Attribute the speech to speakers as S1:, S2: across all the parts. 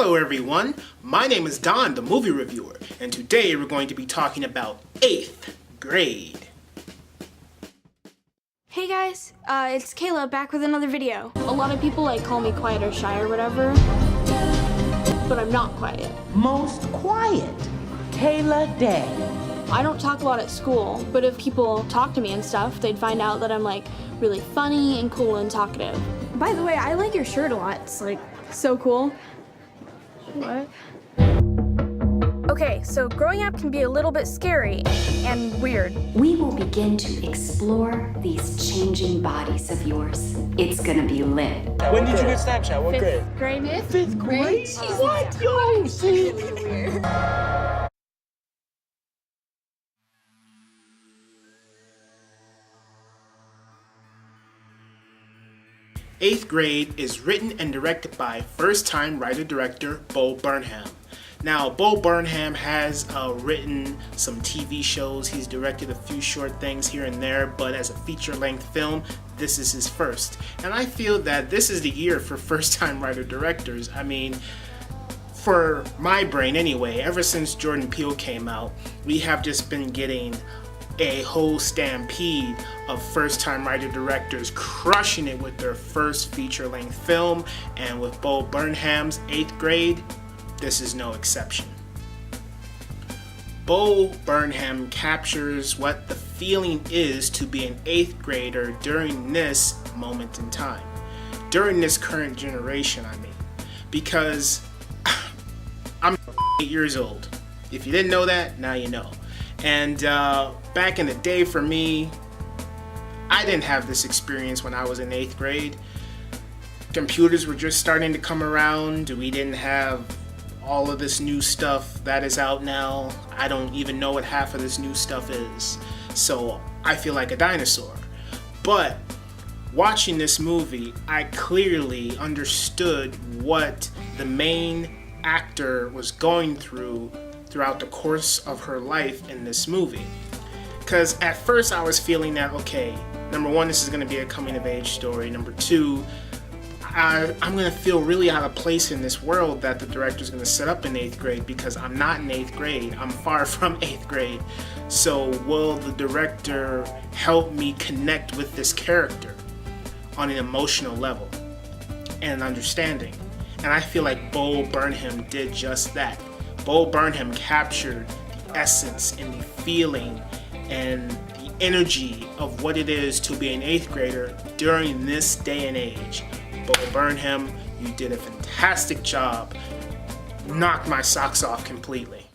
S1: Hello everyone, my name is Don, the movie reviewer, and today we're going to be talking about 8th grade.
S2: Hey guys, it's Kayla back with another video. A lot of people call me quiet or shy or whatever, but I'm not quiet.
S3: Most quiet, Kayla Day.
S2: I don't talk a lot at school, but if people talk to me and stuff, they'd find out that I'm really funny and cool and talkative. By the way, I like your shirt a lot. It's so cool. What? Okay, so growing up can be a little bit scary and weird.
S4: We will begin to explore these changing bodies of yours. It's gonna be lit.
S5: When did you get Snapchat? What grade?
S2: Grade?
S3: Fifth grade? What? Yo, see?
S2: Really weird.
S1: 8th Grade is written and directed by first-time writer-director Bo Burnham. Now, Bo Burnham has written some TV shows, he's directed a few short things here and there, but as a feature-length film, this is his first. And I feel that this is the year for first-time writer-directors. I mean, for my brain anyway, ever since Jordan Peele came out, we have just been getting a whole stampede of first-time writer-directors crushing it with their first feature-length film, and with Bo Burnham's 8th Grade, this is no exception. Bo Burnham captures what the feeling is to be an 8th grader during this moment in time. During this current generation, I mean. Because I'm 8 years old. If you didn't know that, now you know. And back in the day for me, I didn't have this experience when I was in 8th grade. Computers were just starting to come around. We didn't have all of this new stuff that is out now. I don't even know what half of this new stuff is. So I feel like a dinosaur. But watching this movie, I clearly understood what the main actor was going throughout the course of her life in this movie. Because at first I was feeling that, okay, number one, this is going to be a coming of age story. Number two, I'm going to feel really out of place in this world that the director's going to set up in 8th grade, because I'm not in 8th grade. I'm far from 8th grade. So will the director help me connect with this character on an emotional level and understanding? And I feel like Bo Burnham did just that. Bo Burnham captured the essence and the feeling and the energy of what it is to be an 8th grader during this day and age. Bo Burnham, you did a fantastic job. Knocked my socks off completely.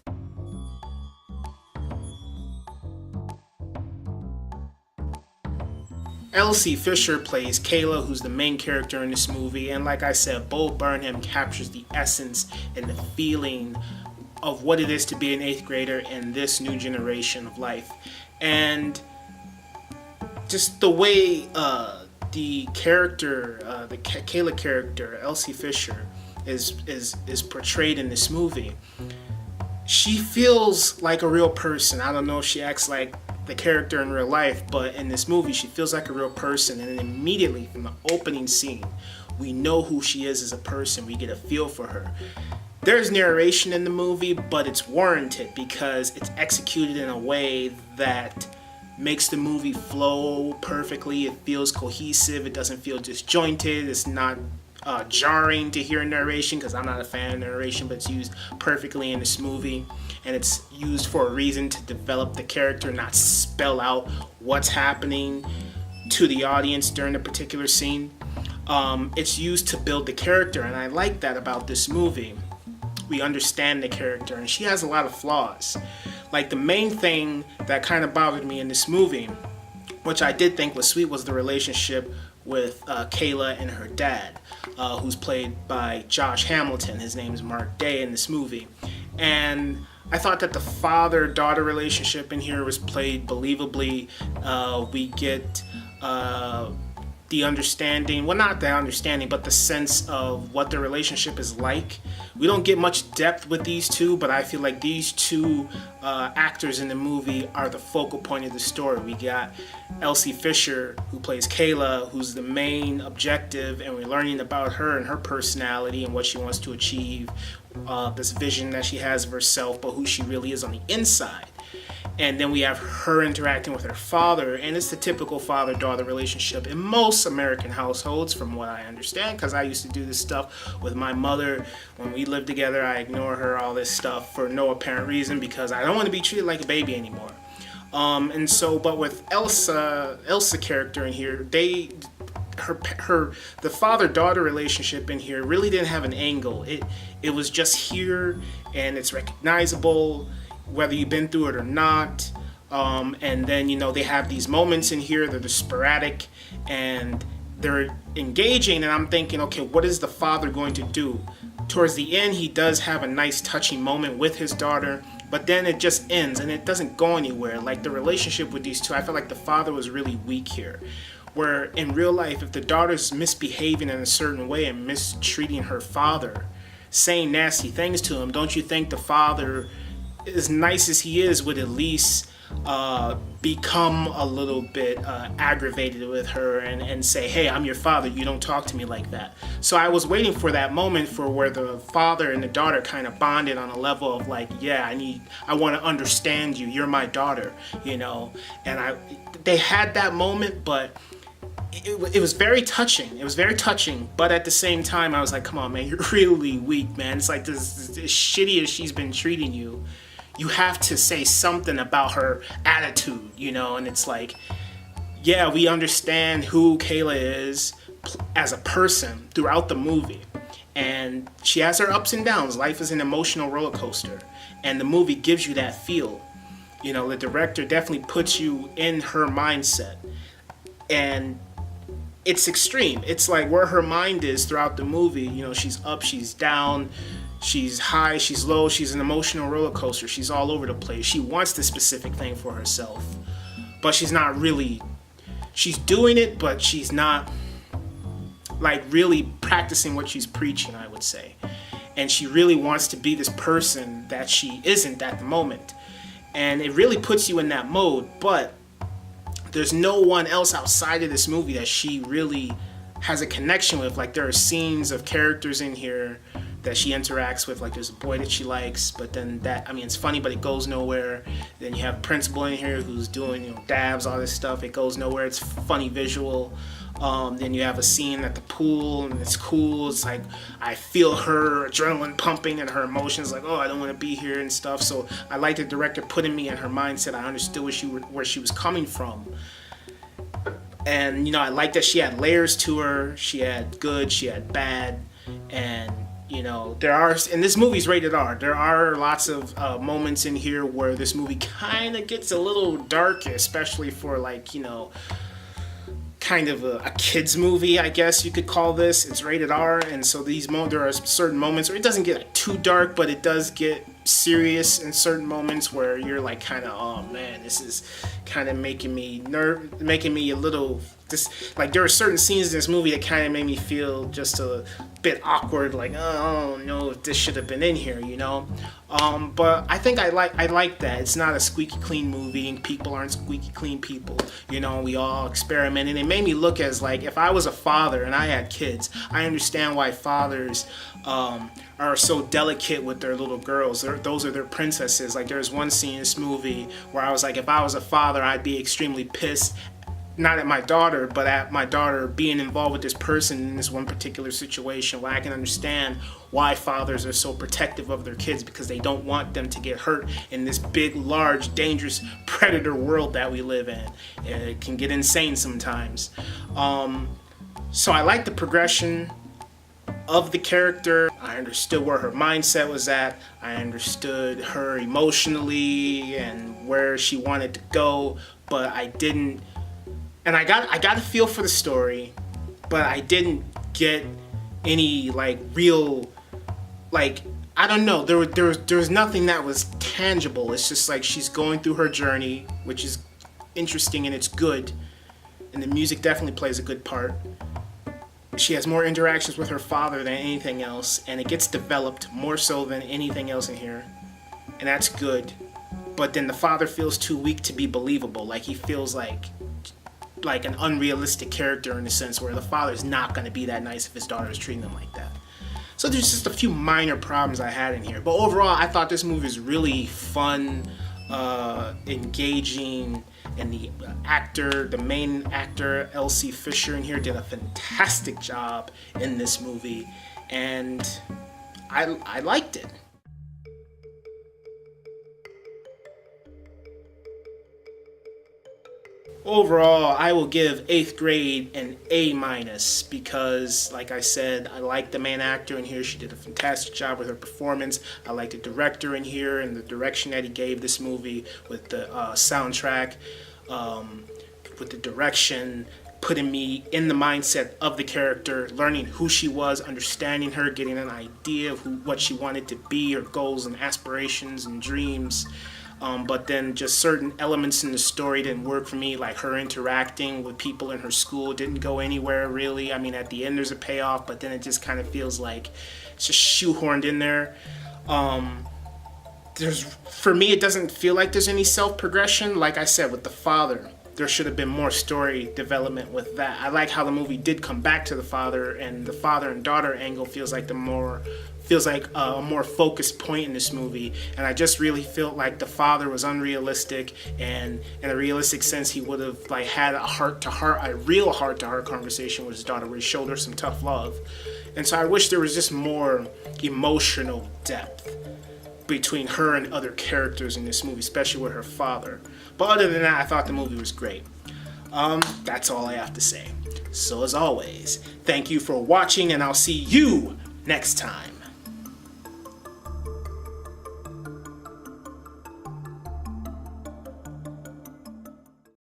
S1: Elsie Fisher plays Kayla, who's the main character in this movie, and like I said, Bo Burnham captures the essence and the feeling of what it is to be an 8th grader in this new generation of life. And just the way the character, the Kayla character, Elsie Fisher, is portrayed in this movie, she feels like a real person. I don't know if she acts like the character in real life, but in this movie she feels like a real person, and immediately from the opening scene we know who she is as a person. We get a feel for her. There's narration in the movie, but it's warranted because it's executed in a way that makes the movie flow perfectly. It feels cohesive. It doesn't feel disjointed. It's not jarring to hear narration, because I'm not a fan of narration, but it's used perfectly in this movie. And it's used for a reason, to develop the character, not spell out what's happening to the audience during a particular scene. It's used to build the character, and I like that about this movie. We understand the character, and she has a lot of flaws. Like, the main thing that kind of bothered me in this movie, which I did think was sweet, was the relationship with Kayla and her dad, who's played by Josh Hamilton. His name is Mark Day in this movie. And I thought that the father-daughter relationship in here was played believably. We get the understanding, well, not the understanding, but the sense of what the relationship is like. We don't get much depth with these two, but I feel like these two actors in the movie are the focal point of the story. We got Elsie Fisher, who plays Kayla, who's the main objective, and we're learning about her and her personality and what she wants to achieve, this vision that she has of herself, but who she really is on the inside. And then we have her interacting with her father, and it's the typical father-daughter relationship in most American households, from what I understand, because I used to do this stuff with my mother. When we lived together, I ignore her, all this stuff, for no apparent reason, because I don't want to be treated like a baby anymore. But with Elsa character in here, the father-daughter relationship in here really didn't have an angle. It was just here, and it's recognizable, whether you've been through it or not. And then, they have these moments in here that are sporadic and they're engaging, and I'm thinking, okay, what is the father going to do? Towards the end, he does have a nice touching moment with his daughter, but then it just ends and it doesn't go anywhere. Like the relationship with these two, I feel like the father was really weak here. Where in real life, if the daughter's misbehaving in a certain way and mistreating her father, saying nasty things to him, don't you think the father, as nice as he is, would at least become a little bit aggravated with her and say, hey, I'm your father, you don't talk to me like that. So I was waiting for that moment for where the father and the daughter kind of bonded on a level of like, yeah, I want to understand you, you're my daughter, and they had that moment, but it was very touching. It was very touching, but at the same time, I was like, come on, man, you're really weak, man. It's like this as shitty as she's been treating you, you have to say something about her attitude, and it's like, yeah, we understand who Kayla is as a person throughout the movie, and she has her ups and downs. Life is an emotional roller coaster, and the movie gives you that feel. The director definitely puts you in her mindset, and it's extreme. It's like where her mind is throughout the movie. She's up, she's down, she's high, she's low, she's an emotional roller coaster. She's all over the place. She wants this specific thing for herself, but she's not really, she's doing it, but she's not like really practicing what she's preaching, I would say. And she really wants to be this person that she isn't at the moment. And it really puts you in that mode, but there's no one else outside of this movie that she really has a connection with. Like there are scenes of characters in here that she interacts with, like there's a boy that she likes, but then it's funny, but it goes nowhere. Then you have a principal in here who's doing dabs, all this stuff, it goes nowhere. It's funny visual. Then you have a scene at the pool and it's cool. It's like I feel her adrenaline pumping and her emotions like, oh, I don't want to be here and stuff. So I like the director putting me in her mindset. I understood where she was coming from. And I like that she had layers to her. She had good, she had bad, and there are, and this movie's rated R. There are lots of moments in here where this movie kind of gets a little dark, especially for kind of a kid's movie, I guess you could call this. It's rated R, and so there are certain moments where it doesn't get too dark, but it does get serious in certain moments where you're like kind of, oh man, this is kind of making me a little, like there are certain scenes in this movie that kind of made me feel just a bit awkward, like, oh, I don't know if this should have been in here, but I think I like that. It's not a squeaky clean movie, and people aren't squeaky clean people, we all experiment, and it made me look as like, if I was a father and I had kids, I understand why fathers are so delicate with their little girls. Those are their princesses. Like there's one scene in this movie where I was like, if I was a father, I'd be extremely pissed, not at my daughter, but at my daughter being involved with this person in this one particular situation, where I can understand why fathers are so protective of their kids, because they don't want them to get hurt in this big, large, dangerous predator world that we live in. It can get insane sometimes. So I like the progression of the character. I understood where her mindset was at. I understood her emotionally and where she wanted to go, but I didn't. And I got a feel for the story, but I didn't get any real, I don't know. There was nothing that was tangible. It's just like she's going through her journey, which is interesting and it's good. and the music definitely plays a good part. She has more interactions with her father than anything else, and it gets developed more so than anything else in here, and that's good. But then the father feels too weak to be believable. Like, he feels like an unrealistic character in a sense, where the father's not going to be that nice if his daughter is treating him like that. So there's just a few minor problems I had in here. But overall, I thought this movie was really fun, engaging, and the main actor, Elsie Fisher in here, did a fantastic job in this movie, and I liked it. Overall, I will give 8th grade an A- because, like I said, I like the main actor in here. She did a fantastic job with her performance. I like the director in here and the direction that he gave this movie with the soundtrack, with the direction, putting me in the mindset of the character, learning who she was, understanding her, getting an idea of what she wanted to be, her goals and aspirations and dreams. But then just certain elements in the story didn't work for me, like her interacting with people in her school didn't go anywhere really. I mean, at the end there's a payoff, but then it just kind of feels like it's just shoehorned in there. For me, it doesn't feel like there's any self-progression. Like I said, with the father, there should have been more story development with that. I like how the movie did come back to the father, and the father and daughter angle feels like a more focused point in this movie. And I just really felt like the father was unrealistic, and in a realistic sense, he would have had a real heart-to-heart conversation with his daughter, where he showed her some tough love. And so I wish there was just more emotional depth between her and other characters in this movie, especially with her father. But other than that, I thought the movie was great. That's all I have to say. So as always, thank you for watching, and I'll see you next time.